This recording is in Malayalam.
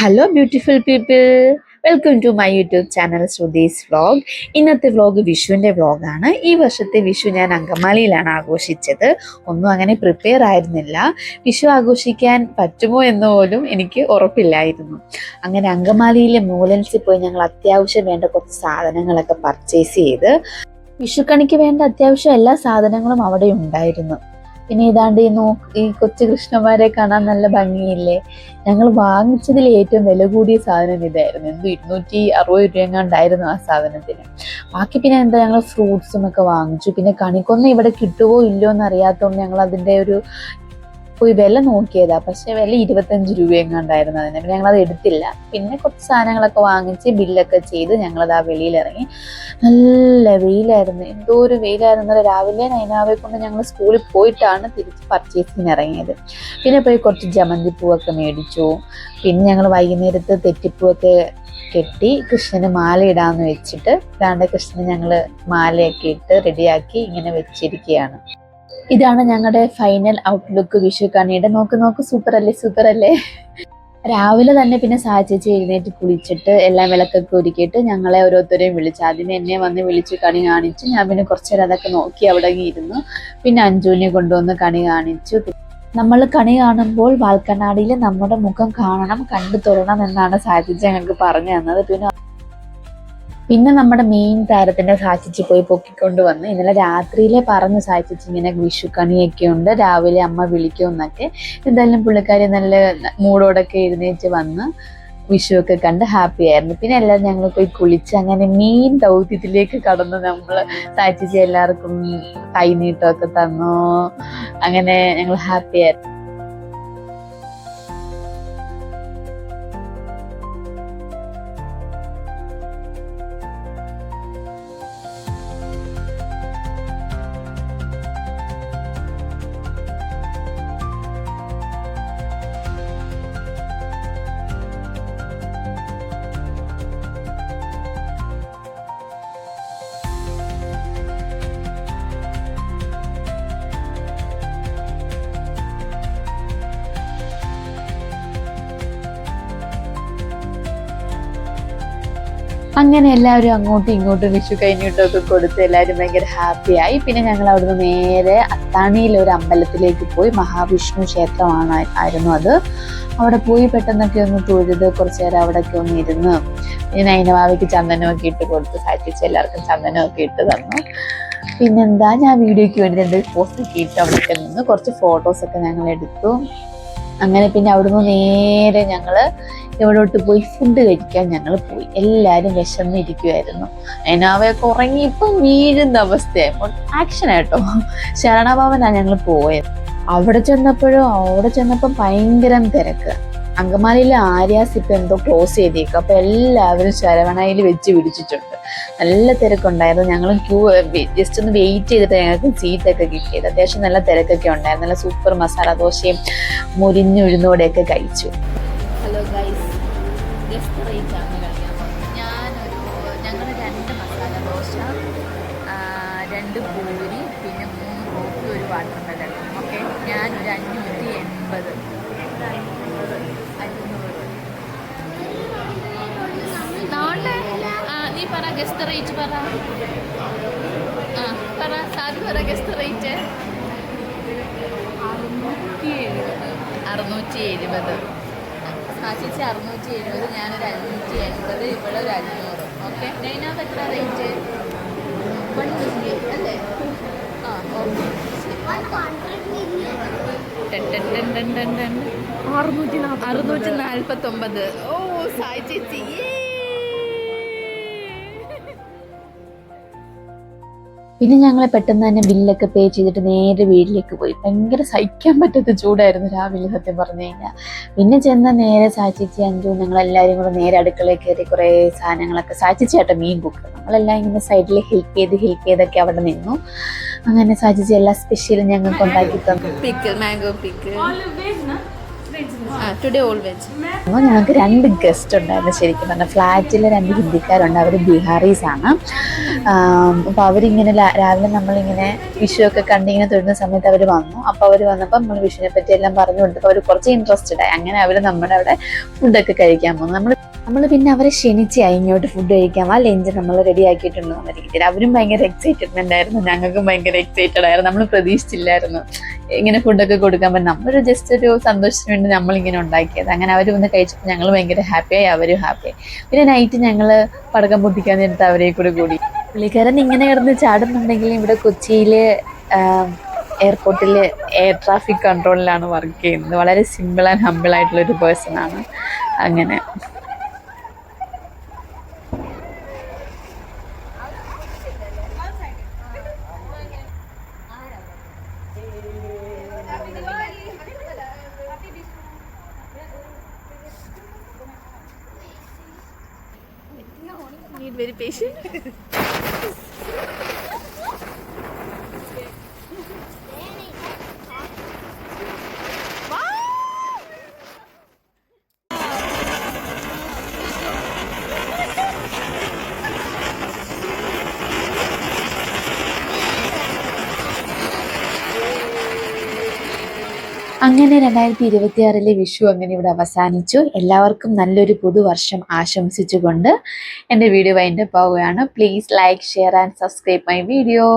Hello beautiful people, welcome to my YouTube channel Shruti's vlog. ഇന്നത്തെ വ്ലോഗ് വിഷുവിൻ്റെ വ്ലോഗാണ്. ഈ വർഷത്തെ വിഷു ഞാൻ അങ്കമാലിയിലാണ് ആഘോഷിച്ചത്. ഒന്നും അങ്ങനെ പ്രിപ്പയർ ആയിരുന്നില്ല. വിഷു ആഘോഷിക്കാൻ പറ്റുമോ എന്ന് പോലും എനിക്ക് ഉറപ്പില്ലായിരുന്നു. അങ്ങനെ അങ്കമാലിയിലെ മൂലൻസിൽ പോയി ഞങ്ങൾ അത്യാവശ്യം വേണ്ട കുറച്ച് സാധനങ്ങളൊക്കെ പർച്ചേസ് ചെയ്ത് വിഷുക്കണിക്ക് വേണ്ട അത്യാവശ്യം എല്ലാ സാധനങ്ങളും അവിടെ ഉണ്ടായിരുന്നു. പിന്നെ ഇതാണ്ട് ഈ കൊച്ചു കൃഷ്ണന്മാരെ കാണാൻ നല്ല ഭംഗിയില്ലേ. ഞങ്ങൾ വാങ്ങിച്ചതിൽ ഏറ്റവും വില കൂടിയ സാധനം ഇതായിരുന്നു. 260 രൂപ ആ സാധനത്തിന്. ബാക്കി പിന്നെ ഞങ്ങൾ ഫ്രൂട്ട്സും ഒക്കെ വാങ്ങിച്ചു. പിന്നെ കണിക്കൊന്നും ഇവിടെ കിട്ടുമോ ഇല്ലയോ എന്ന് അറിയാത്തതുകൊണ്ട് ഞങ്ങൾ അതിൻ്റെ പോയി വില നോക്കിയതാ. പക്ഷെ വില 25 രൂപയെങ്ങാണ്ടായിരുന്നു അതിന്. പിന്നെ ഞങ്ങളത് എടുത്തില്ല. പിന്നെ കുറച്ച് സാധനങ്ങളൊക്കെ വാങ്ങിച്ച് ബില്ലൊക്കെ ചെയ്ത് ഞങ്ങളത് ആ വെളിയിലിറങ്ങി. നല്ല വെയിലായിരുന്നു. എന്തോ ഒരു വെയിലായിരുന്നു. രാവിലെ നൈനാവെ കൊണ്ട് ഞങ്ങൾ സ്കൂളിൽ പോയിട്ടാണ് തിരിച്ച് പർച്ചേസിന് ഇറങ്ങിയത്. പിന്നെ പോയി കുറച്ച് ജമന്തി പൂവൊക്കെ മേടിച്ചു. പിന്നെ ഞങ്ങൾ വൈകുന്നേരത്ത് തെറ്റിപ്പൂവൊക്കെ കെട്ടി കൃഷ്ണന് മാല ഇടാന്ന് വെച്ചിട്ട് കൃഷ്ണന് ഞങ്ങൾ മാലയൊക്കെ ഇട്ട് റെഡിയാക്കി ഇങ്ങനെ വെച്ചിരിക്കുകയാണ്. ഇതാണ് ഞങ്ങളുടെ ഫൈനൽ ഔട്ട്ലുക്ക് വിഷു കണിയുടെ. നോക്ക് സൂപ്പർ അല്ലേ. രാവിലെ തന്നെ പിന്നെ സാചേച്ചി എഴുന്നേറ്റ് കുളിച്ചിട്ട് എല്ലാം വിളക്കൊക്കെ ഒരുക്കിയിട്ട് ഞങ്ങളെ ഓരോരുത്തരെയും വിളിച്ചു. ആദ്യം എന്നെ വന്ന് വിളിച്ച് കണി കാണിച്ചു. ഞാൻ പിന്നെ കുറച്ചു നേരം അതൊക്കെ നോക്കി അവിടെ ഇരുന്നു. പിന്നെ അഞ്ജുവിനെ കൊണ്ടുവന്ന് കണി കാണിച്ചു. നമ്മൾ കണി കാണുമ്പോൾ വാൽക്കണ്ണാടിയിൽ നമ്മുടെ മുഖം കാണണം, കണ്ടു തൊഴണം എന്നാണ് സാചേച്ചി ഞങ്ങൾക്ക് പറഞ്ഞു തന്നത്. പിന്നെ നമ്മുടെ മെയിൻ താരത്തിന്റെ സാച്ചിച്ചി പോയി പൊക്കിക്കൊണ്ട് വന്ന്. ഇന്നലെ രാത്രിയിലെ പറഞ്ഞു സാച്ചിച്ചി ഇങ്ങനെ വിഷുക്കണിയൊക്കെ ഉണ്ട്, രാവിലെ അമ്മ വിളിക്കുമെന്നൊക്കെ. എന്തായാലും പുള്ളിക്കാരി നല്ല മൂടോടൊക്കെ എഴുന്നേറ്റ് വന്ന് വിഷുവൊക്കെ കണ്ട് ഹാപ്പി ആയിരുന്നു. പിന്നെ എല്ലാവരും ഞങ്ങൾ പോയി കുളിച്ച് അങ്ങനെ മെയിൻ ദൗത്യത്തിലേക്ക് കടന്ന് നമ്മൾ സാച്ചിച്ചി എല്ലാവർക്കും കൈനീട്ടമൊക്കെ തന്നു. അങ്ങനെ ഞങ്ങൾ ഹാപ്പി ആയിരുന്നു. അങ്ങനെ എല്ലാവരും അങ്ങോട്ടും ഇങ്ങോട്ടും വിഷു കൈനീട്ടമൊക്കെ കൊടുത്ത് എല്ലാവരും ഭയങ്കര ഹാപ്പിയായി. പിന്നെ ഞങ്ങൾ അവിടുന്ന് നേരെ അത്താണിയിലെ ഒരു അമ്പലത്തിലേക്ക് പോയി. മഹാവിഷ്ണു ക്ഷേത്രമായിരുന്നു അത്. അവിടെ പോയി പെട്ടെന്നൊക്കെ ഒന്ന് തൊഴുത് കുറച്ചു നേരം അവിടെയൊക്കെ ഒന്ന് ഇരുന്ന് പിന്നെ നൈനവാവിക്ക് ചന്ദനമൊക്കെ ഇട്ട് കൊടുത്ത് സാധിച്ച് എല്ലാവർക്കും ചന്ദനമൊക്കെ ഇട്ട് തന്നു. പിന്നെന്താ, ഞാൻ വീഡിയോയ്ക്ക് വേണ്ടി 2 പോസ്റ്റൊക്കെ ഇട്ട് അവിടെയൊക്കെ നിന്ന് കുറച്ച് ഫോട്ടോസൊക്കെ ഞങ്ങൾ എടുത്തു. അങ്ങനെ പിന്നെ അവിടുന്ന് നേരെ ഞങ്ങൾ എവിടോട്ട് പോയി ഫുഡ് കഴിക്കാൻ ഞങ്ങൾ പോയി. എല്ലാവരും വിശന്നിരിക്കുമായിരുന്നു. അതിനാവയൊക്കെ ഉറങ്ങി ഇപ്പം വീഴുന്ന അവസ്ഥയായി. ആക്ഷനായിട്ടോ. ശരണഭവനാണ് ഞങ്ങൾ പോയത്. അവിടെ ചെന്നപ്പം ഭയങ്കര തിരക്ക്. അങ്കമാലിയിലെ ആര്യാസ് ഇപ്പം എന്തോ ക്ലോസ് ചെയ്തേക്കും. അപ്പൊ എല്ലാവരും ശരവണയിൽ വെച്ച് പിടിച്ചിട്ടുണ്ട്. നല്ല തിരക്കുണ്ടായിരുന്നു. ഞങ്ങൾ ജസ്റ്റ് ഒന്ന് വെയിറ്റ് ചെയ്തിട്ട് ഞങ്ങൾക്ക് സീറ്റൊക്കെ കിട്ടിയത്. അത്യാവശ്യം നല്ല തിരക്കൊക്കെ ഉണ്ടായിരുന്നു. നല്ല സൂപ്പർ മസാല ദോശയും മുരിഞ്ഞുഴുന്നോടെയൊക്കെ കഴിച്ചു. ഹലോ ഗൈസ്, ജസ്റ്റ് റേറ്റ് ആണ് കഴിക്കാൻ പോകുന്നത്. ഞങ്ങൾ 2 മസാല ദോശ, 2 പൂരി, പിന്നെ 3 കോഫി, 1 വാട്ടർ മെലൺ. ഓക്കെ, ഞാനൊരു 580. നീ പറ ഗസ്റ്റ് റേറ്റ് പറ. സാധി പറ ഗസ്റ്റ് റേറ്റ്. 670. സാച്ചിച്ച് 670, ഞാനൊരു 580, ഇവിടെ ഒരു 500. ഓക്കെ, നൈനാവ് എത്ര റേറ്റ്? 150 അല്ലേ? ആ, ഓക്കെ. 649. ഓ സായി ചേച്ചി. പിന്നെ ഞങ്ങൾ പെട്ടെന്ന് തന്നെ ബില്ലൊക്കെ പേ ചെയ്തിട്ട് നേരെ വീട്ടിലേക്ക് പോയി. ഭയങ്കര സഹിക്കാൻ പറ്റാത്ത ചൂടായിരുന്നു രാവിലെ സത്യം പറഞ്ഞു കഴിഞ്ഞാൽ. പിന്നെ ചെന്ന നേരെ സാച്ചിച്ചി അഞ്ചു ഞങ്ങളെല്ലാവരും കൂടെ നേരെ അടുക്കളയിൽ കയറി കുറേ സാധനങ്ങളൊക്കെ. സാച്ചിച്ചിയാട്ടോ മീൻ കുക്ക്. നമ്മളെല്ലാം ഇങ്ങനെ സൈഡിൽ ഹെൽപ്പ് ചെയ്തൊക്കെ അവിടെ നിന്നു. അങ്ങനെ സാച്ചിച്ചി എല്ലാ സ്പെഷ്യലും ഞങ്ങൾക്ക് ഉണ്ടാക്കി തന്നു. Pickle, mango pickle. today all veg. അപ്പോൾ ഞങ്ങൾക്ക് 2 ഗസ്റ്റ് ഉണ്ടായിരുന്നു. ശരിക്കും പറഞ്ഞാൽ ഫ്ലാറ്റിൽ 2 ഹിന്ദിക്കാരുണ്ട്. അവർ ബീഹാറീസ് ആണ്. അപ്പോൾ അവരിങ്ങനെ രാവിലെ നമ്മളിങ്ങനെ വിഷു ഒക്കെ കണ്ടിങ്ങനെ തൊഴുന്ന സമയത്ത് അവർ വന്നു. അപ്പോൾ അവർ വന്നപ്പോൾ നമ്മൾ വിഷുവിനെ പറ്റി എല്ലാം പറഞ്ഞു കൊടുത്തപ്പോൾ അവർ കുറച്ച് ഇൻട്രസ്റ്റഡ് ആയി. അങ്ങനെ അവർ നമ്മുടെ അവിടെ ഫുഡൊക്കെ കഴിക്കാൻ പോകുന്നു. നമ്മൾ പിന്നെ അവരെ ക്ഷണിച്ചായി ഇങ്ങോട്ട് ഫുഡ് കഴിക്കാം, ലഞ്ച് നമ്മൾ റെഡി ആക്കിയിട്ടുണ്ടോ എന്ന രീതിയിൽ. അവരും ഭയങ്കര എക്സൈറ്റഡ്മെന്റ് ആയിരുന്നു, ഞങ്ങൾക്കും ഭയങ്കര എക്സൈറ്റഡ് ആയിരുന്നു. നമ്മൾ പ്രതീക്ഷിച്ചില്ലായിരുന്നു ഇങ്ങനെ ഫുഡൊക്കെ കൊടുക്കാൻ പറ്റും. നമ്മളൊരു ജസ്റ്റ് ഒരു സന്തോഷത്തിന് വേണ്ടി നമ്മളിങ്ങനെ ഉണ്ടാക്കിയത്. അങ്ങനെ അവർ വന്ന് കഴിച്ചപ്പോൾ ഞങ്ങൾ ഭയങ്കര ഹാപ്പിയായി, അവരും ഹാപ്പിയായി. പിന്നെ നൈറ്റ് ഞങ്ങൾ പടക്കം പൊട്ടിക്കാൻ നേരത്ത് അവരെ കൂടി. പുള്ളിക്കാരൻ ഇങ്ങനെ കിടന്ന് ചാടുന്നുണ്ടെങ്കിലും ഇവിടെ കൊച്ചിയിൽ എയർപോർട്ടിൽ എയർ ട്രാഫിക് കൺട്രോളിലാണ് വർക്ക് ചെയ്യുന്നത്. വളരെ സിമ്പിൾ ആൻഡ് ഹമ്പിൾ ആയിട്ടുള്ളൊരു പേഴ്സണാണ്. അങ്ങനെ Need very patient. അങ്ങനെ 2026 വിഷു അങ്ങനെ ഇവിടെ അവസാനിച്ചു. എല്ലാവർക്കും നല്ലൊരു പുതുവർഷം ആശംസിച്ചുകൊണ്ട് എൻ്റെ വീഡിയോ വൈൻഡപ്പ് ആവുകയാണ്. Please like, share and subscribe my video.